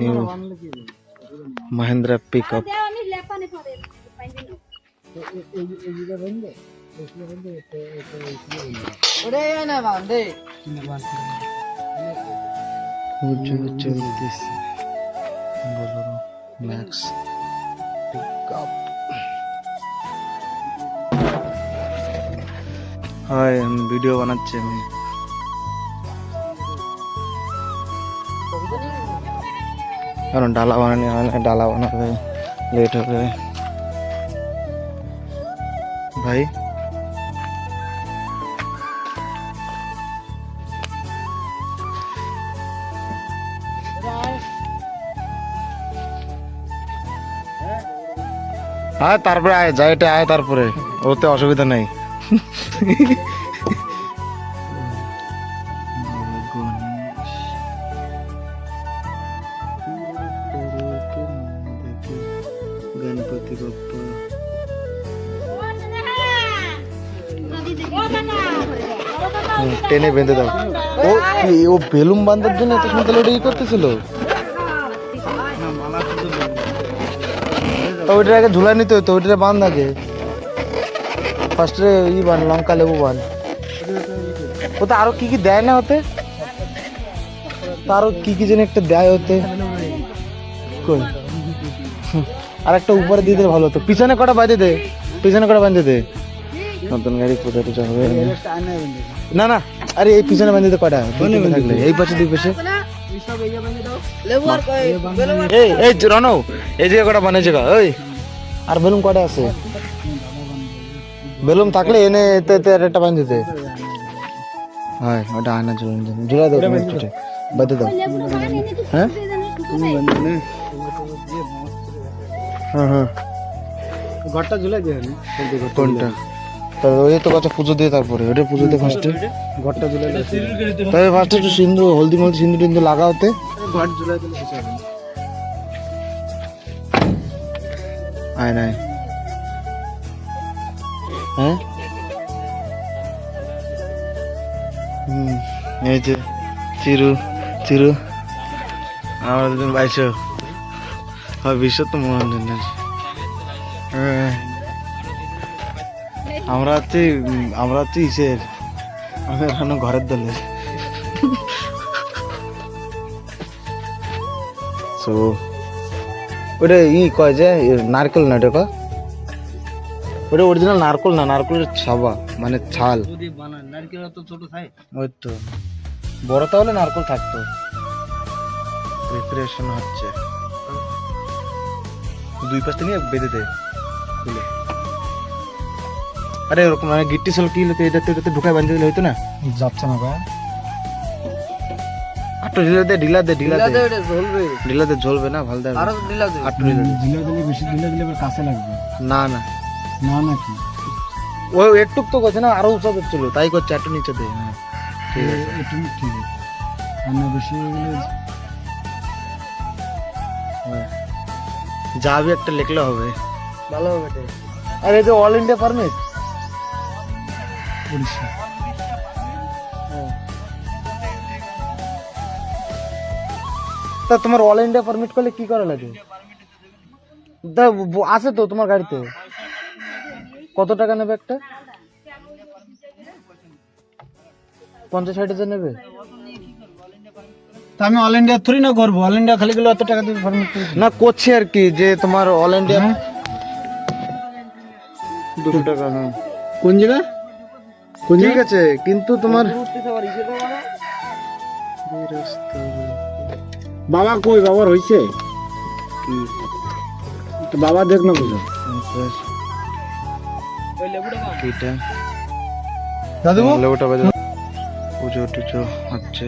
New Mahindra pickup. চলতেছে Bolero max pickup. Hi, video বানাচ্ছি আমি। কারণ ডালা বানানি হয় না, ডালা বানাবে লেট হবে ভাই। আয় তারপরে আয়, যাইটা আয় তারপরে, ওতে অসুবিধা নেই। গণপতি বাপ্পা টেনে বেঁধে দাও। ও বেলুন বাঁধার জন্য এত সুন্দর ওটা ই করতেছিল। ওইটার আগে ঝুলা নিতে হতো, ওইটা বাঁধ আগে ফার্স্টে ই বান, লঙ্কা লেবু বান। ওতে আরো কি কি দেয় না হতে, তারও কি কি যেন একটা দেয় হতে। কই আর একটা উপরে দিয়ে দিলে ভালো হতো। পিছনে কটা বাঁধে দে, পিছনে কটা বাঁধে দে। নতুন গাড়ি কোথায় টোচা হবে না না। আরে এই পিছনে বাঁধে দে কটা, থাকলে এই পাশে দুই পাশে। এই রনৌ, এই জায়গায় কটা বানিয়েছে গা। ওই আর বেলুন কটা আছে? বেলুন থাকলে এনে এতে একটা বাঁধে দে। হ্যাঁ ওটা আয়না ঝুলা দাও, বাঁধে দাও। হ্যাঁ হ্যাঁ হ্যাঁ, ঘরটা ঝুলাই দিয়ে কোনটা? ওই তো কাছে পুজো দিয়ে, তারপরে ওটা পুজো দিয়ে ফার্স্টে ঘরটা ঝুলাই দিয়ে, তবে ফার্স্টে একটু সিন্দুর, হলদি মলদি সিন্দুর টিন্দুর লাগা হতে। ঘর ঝুলাই দিলে কিছু হবে না। আয় নাই। হ্যাঁ এই যে চিরু চিরু আমার দুজন বাইশো বিশ্ব তো মনোরঞ্জন। আমরা হচ্ছে ইসের, আমি এখনো ঘরের দলের। তো ওটা ই কয় যে নারকেল না, ওটা ওটা অরিজিনাল নারকেল না, নারকেলের ছাবা মানে ছাল। ওই তো বড় তাহলে নারকেল থাকতো। প্রিপারেশন হচ্ছে, দুই পাশ থেকে বেঁধে দেয়। আরে ওরকম মানে গিট্টি সল কি হতো, এটাতে ঢুকায় বাঁধতে দিলে হইতো না। যাচ্ছে না ভাই, আটটো ঢিলা দে, ঢিলা দে, ঢিলা দে, ঢিলা দে, ঝলবে না ভালো। আরো ঢিলা দে, আটটো ঢিলা দে। ঢিলা দিলে বেশি ঢিলা দিলে আবার কাছে লাগবে। না না না না, কি ও একটুক তো করছে না, আরো উঁচা করছিল তাই করছে। একটু নিচে দে। হ্যাঁ ঠিক আছে, একটু ঠিক আছে। আমরা বেশি যাবি একটা লিখলে হবে, ভালো হবে। আর এই যে অল ইন্ডিয়া পারমিট উড়িষ্যা, তা তোমার অল ইন্ডিয়া পারমিট করলে কি করা লাগে? আছে তো তোমার গাড়িতে। কত টাকা নেবে একটা? 50-60 নেবে। আমি অল ইন্ডিয়া থ্রি না করবো, অল ইন্ডিয়া খালি গেলে অত টাকা দিয়ে পারমিট না করছি আর কি, যে তোমার অল ইন্ডিয়া 200 টাকা। হ্যাঁ কোন জায়গা? ঠিক আছে, কিন্তু তোমার বাবা কই? বাবার হয়েছে কি? বাবা দেখ না বুঝো দাদু লেবুটা বাজে। পুজো টুজো হচ্ছে।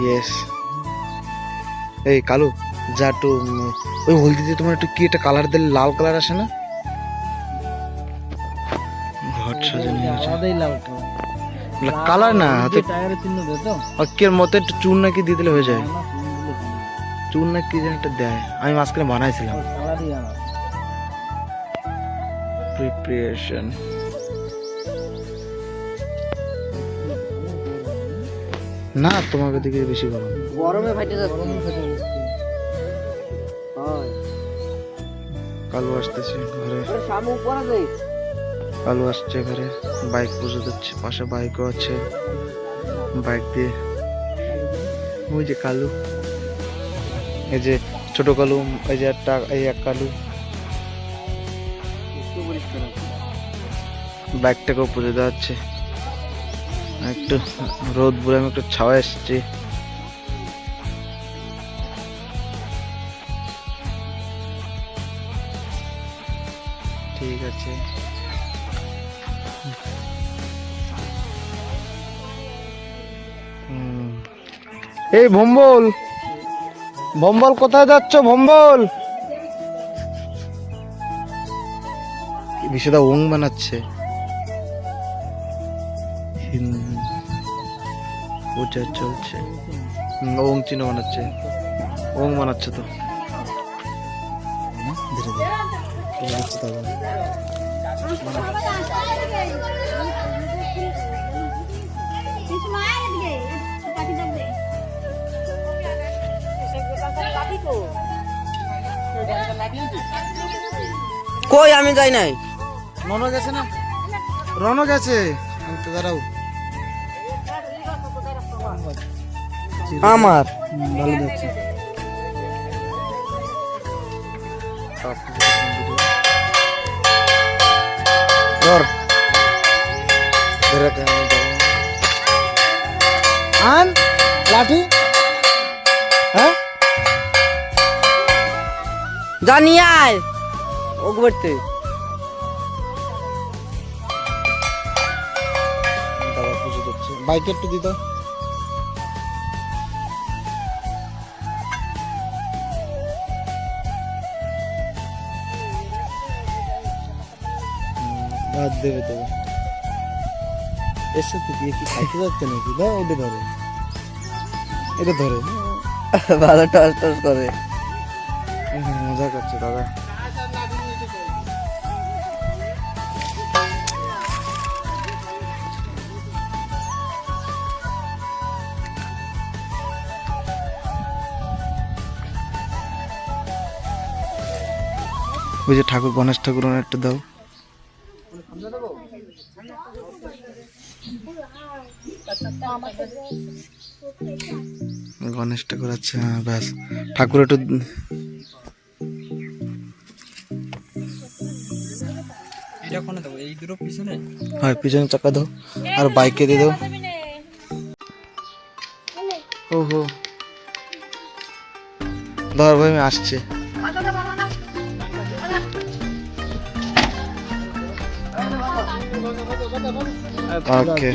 ইয়েস। এই কালু যা একটু ওই হলদিতে তোমার একটু কি একটা কালার দিলে লাল কালার আসে না? ঘর সাজানো আছে কালার না, হাতে টায়ারের চিহ্ন দে তো। অক্কের মতো একটু চুন নাকি দিয়ে দিলে হয়ে যায়। চুন না কি যেন একটা দেয়, আমি মাঝখানে বানাইছিলাম। প্রিপারেশন না তোমাকে দিকে বেশি গরম, গরমে ফাইটে যাচ্ছে। কালু আসতেছে ঘরে, শামুক পরা যায়। কালু আসছে ঘরে, বাইক পুজো দিচ্ছে, পাশে বাইকও আছে, বাইক দিয়ে ওই যে কালু, এই যে ছোট কালু, এই যে একটা, এই এক কালু, বাইকটাকেও পুজো দেওয়া হচ্ছে। একটু রোদ বলে আমি একটু ছাওয়া এসছি। ঠিক আছে, এই ভম্বল, ভম্বল কোথায় যাচ্ছ ভম্বল? বিশেদা ওং বানাচ্ছে, পূজা চলছে, ওং চিহ্ন বানাচ্ছে, ওং বানাচ্ছে তো ধীরে ধীরে। কই আমি যাই নাই। রনো গেছে না, রনো গেছে, আমি তো দাঁড়াও আমার ভালো যাচ্ছে। আন লাঠি, হ্যাঁ জানি আয় ও করতে। দাদা পুজো দিচ্ছে, বাইকে একটু দিত। ভাত দেবে দেবে, এর সাথে দিয়ে কি খাইতে যাচ্ছে নাকি? দাও এটা ধরে, এটা ধরে ভালো টস টস করে। মজা করছে দাদা। ওই যে ঠাকুর, গণেশ ঠাকুর একটা দাও। গণেশ ঠাকুর আছে, হ্যাঁ ব্যাস, ঠাকুর একটু হ্যাঁ পিছনে চাকা দাও, আর বাইকে দিয়ে দাও। ওহো ধর ভাই, আমি আসছি। ওকে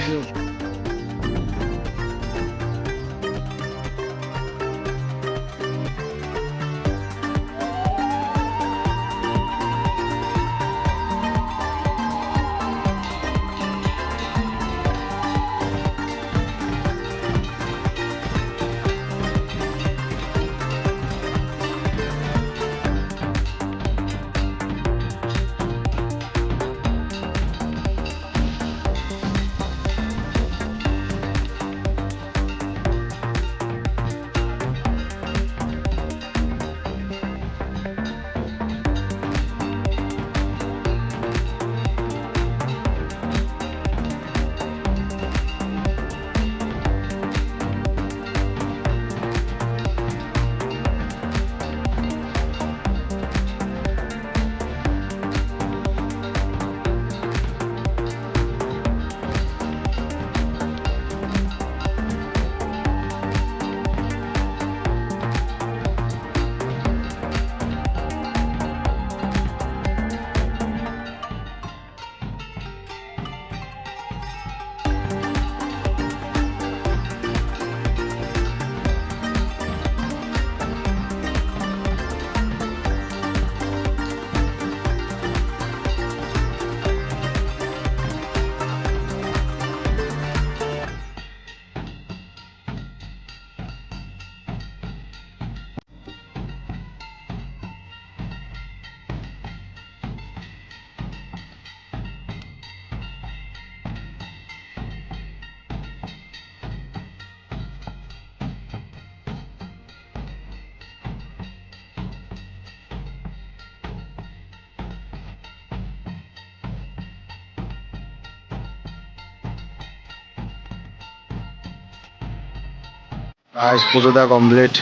আজ পুজো দেওয়া কমপ্লিট,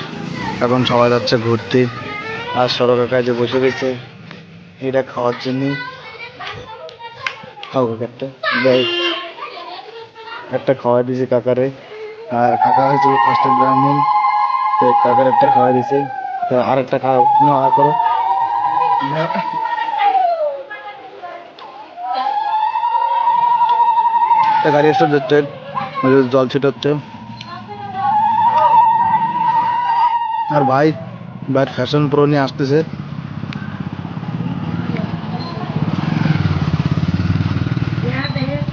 এখন সবাই যাচ্ছে ঘুরতে। আর সড়কের কাছে বসে গেছে এটা খাওয়ার জন্য। খাবো একটা, একটা খাওয়া দিয়েছে কাকারে, আর কাকা হয়েছে ফার্স্টে ব্রাহ্মণ, তো কাকার একটা খাওয়া দিয়েছে, তো আর একটা খাওয়া আর করো। গাড়ি স্টার্ট দিচ্ছে, জল ছিটাচ্ছে। আর ভাই ফ্যাশন প্রো নিয়ে আসতেছে।